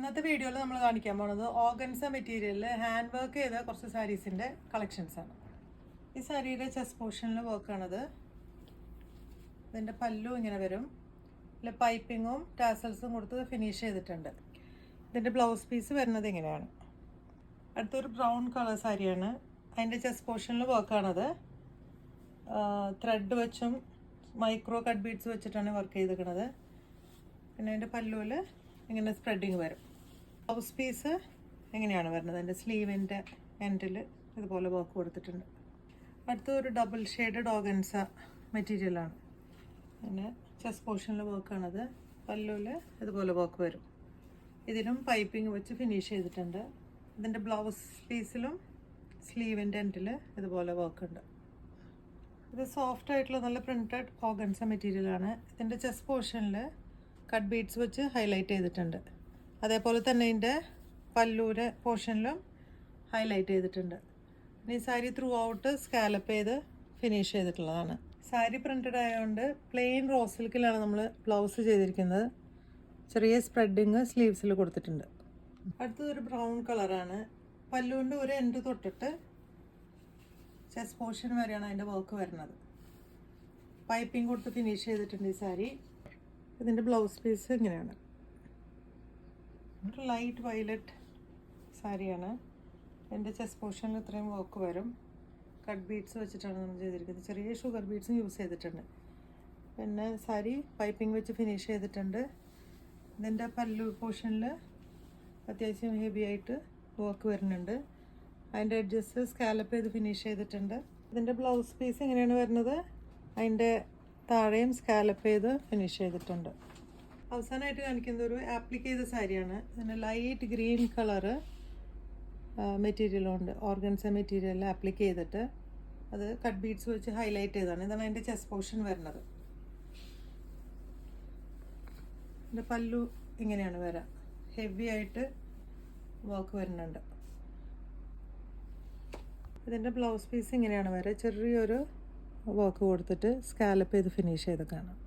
ഇന്നത്തെ വീഡിയോയിൽ നമ്മൾ കാണിക്കാൻ പോകുന്നത് ഓർഗൻസ മെറ്റീരിയലിൽ ഹാൻഡ് വർക്ക് ചെയ്ത കുറച്ച് സാരീസിൻ്റെ കളക്ഷൻസാണ്. ഈ സാരിയുടെ ചെസ്റ്റ് പോർഷനിൽ വർക്കാണത്. ഇതിൻ്റെ പല്ലു ഇങ്ങനെ വരും. ഇതിൽ പൈപ്പിങ്ങും ടാസൽസും കൊടുത്ത് ഫിനിഷ് ചെയ്തിട്ടുണ്ട്. ഇതിൻ്റെ ബ്ലൗസ് പീസ് വരുന്നത് ഇങ്ങനെയാണ്. അടുത്തൊരു ബ്രൗൺ കളർ സാരിയാണ്. അതിൻ്റെ ചെസ്റ്റ് പോർഷനിൽ വർക്കാണത്. ത്രെഡ് വെച്ചും മൈക്രോ കട്ട് ബീഡ്സ് വെച്ചിട്ടാണ് വർക്ക് ചെയ്തിരിക്കുന്നത്. പിന്നെ അതിൻ്റെ പല്ലുവിൽ ഇങ്ങനെ സ്പ്രെഡിങ് വരും. ബ്ലൗസ് പീസ് എങ്ങനെയാണ് വരുന്നത്, എൻ്റെ സ്ലീവിൻ്റെ എൻഡിൽ ഇതുപോലെ വർക്ക് കൊടുത്തിട്ടുണ്ട്. അടുത്ത ഒരു ഡബിൾ ഷെയ്ഡഡ് ഓർഗൻസ മെറ്റീരിയലാണ്. പിന്നെ ചെസ്റ്റ് പോർഷനിൽ വർക്കാണത്. പല്ലുവിൽ ഇതുപോലെ വർക്ക് വരും. ഇതിലും പൈപ്പിംഗ് വെച്ച് ഫിനിഷ് ചെയ്തിട്ടുണ്ട്. ഇതിൻ്റെ ബ്ലൗസ് പീസിലും സ്ലീവിൻ്റെ എൻഡിൽ ഇതുപോലെ വർക്കുണ്ട്. ഇത് സോഫ്റ്റ് ആയിട്ടുള്ള നല്ല പ്രിൻറ്റഡ് ഓർഗൻസ മെറ്റീരിയലാണ്. ഇതിൻ്റെ ചെസ്റ്റ് പോർഷനിൽ കട്ട് ബീഡ്സ് വെച്ച് ഹൈലൈറ്റ് ചെയ്തിട്ടുണ്ട്. അതേപോലെ തന്നെ ഇതിൻ്റെ പല്ലൂരെ പോർഷനിലും ഹൈലൈറ്റ് ചെയ്തിട്ടുണ്ട്. ഈ സാരി ത്രൂ ഔട്ട് സ്കാലപ്പ് ചെയ്ത് ഫിനിഷ് ചെയ്തിട്ടുള്ളതാണ്. സാരി പ്രിൻറ്റഡ് ആയതുകൊണ്ട് പ്ലെയിൻ റോ സിൽക്കിലാണ് നമ്മൾ ബ്ലൗസ് ചെയ്തിരിക്കുന്നത്. ചെറിയ സ്പ്രെഡിങ് സ്ലീവ്സിൽ കൊടുത്തിട്ടുണ്ട്. അടുത്തതൊരു ബ്രൗൺ കളറാണ്. പല്ലുവിൻ്റെ ഒരു എൻഡ് തൊട്ടിട്ട് ചെസ്റ്റ് പോർഷൻ വരെയാണ് അതിൻ്റെ വർക്ക് വരുന്നത്. പൈപ്പിംഗ് കൊടുത്ത് ഫിനിഷ് ചെയ്തിട്ടുണ്ട് ഈ സാരി. ഇതിൻ്റെ ബ്ലൗസ് പീസ് ഇങ്ങനെയാണ്. ഒരു ലൈറ്റ് വയലറ്റ് സാരിയാണ്. എൻ്റെ ചെസ്റ്റ് പോർഷനിൽ ഇത്രയും വർക്ക് വരും. കട്ട് ബീഡ്സ് വെച്ചിട്ടാണ് നമ്മൾ ചെയ്തിരിക്കുന്നത്. ചെറിയ ഷുഗർ ബീഡ്സും യൂസ് ചെയ്തിട്ടുണ്ട്. പിന്നെ സാരി പൈപ്പിംഗ് വെച്ച് ഫിനിഷ് ചെയ്തിട്ടുണ്ട്. ഇതിൻ്റെ പല്ലു പോർഷനിൽ അത്യാവശ്യം ഹെവി ആയിട്ട് വർക്ക് വരുന്നുണ്ട്. അതിൻ്റെ എഡ്ജസ് സ്കാലപ്പ് ചെയ്ത് ഫിനിഷ് ചെയ്തിട്ടുണ്ട്. ഇതിൻ്റെ ബ്ലൗസ് പീസ് എങ്ങനെയാണ് വരുന്നത്, അതിൻ്റെ താഴെയും സ്കാലപ്പ് ചെയ്ത് ഫിനിഷ് ചെയ്തിട്ടുണ്ട്. അവസാനമായിട്ട് കാണിക്കുന്നത് ഒരു ആപ്ലിക്ക് ചെയ്ത സാരിയാണ്. ഇതിന് ലൈറ്റ് ഗ്രീൻ കളറ് മെറ്റീരിയലുണ്ട്. ഓർഗൻസ മെറ്റീരിയൽ ആപ്ലിക്ക് ചെയ്തിട്ട് അത് കട്ട് ബീഡ്സ് വെച്ച് ഹൈലൈറ്റ് ചെയ്തതാണ്. ഇതാണ് അതിൻ്റെ ചെസ്റ്റ് പോർഷൻ വരുന്നത്. ഇതിൻ്റെ പല്ലു ഇങ്ങനെയാണ് വരാം. ഹെവി ആയിട്ട് വർക്ക് വരുന്നുണ്ട്. ഇതിൻ്റെ ബ്ലൗസ് പീസ് ഇങ്ങനെയാണ് വരിക. ചെറിയൊരു വർക്ക് കൊടുത്തിട്ട് സ്കാലപ്പ് ചെയ്ത് ഫിനിഷ് ചെയ്ത് കാണാം.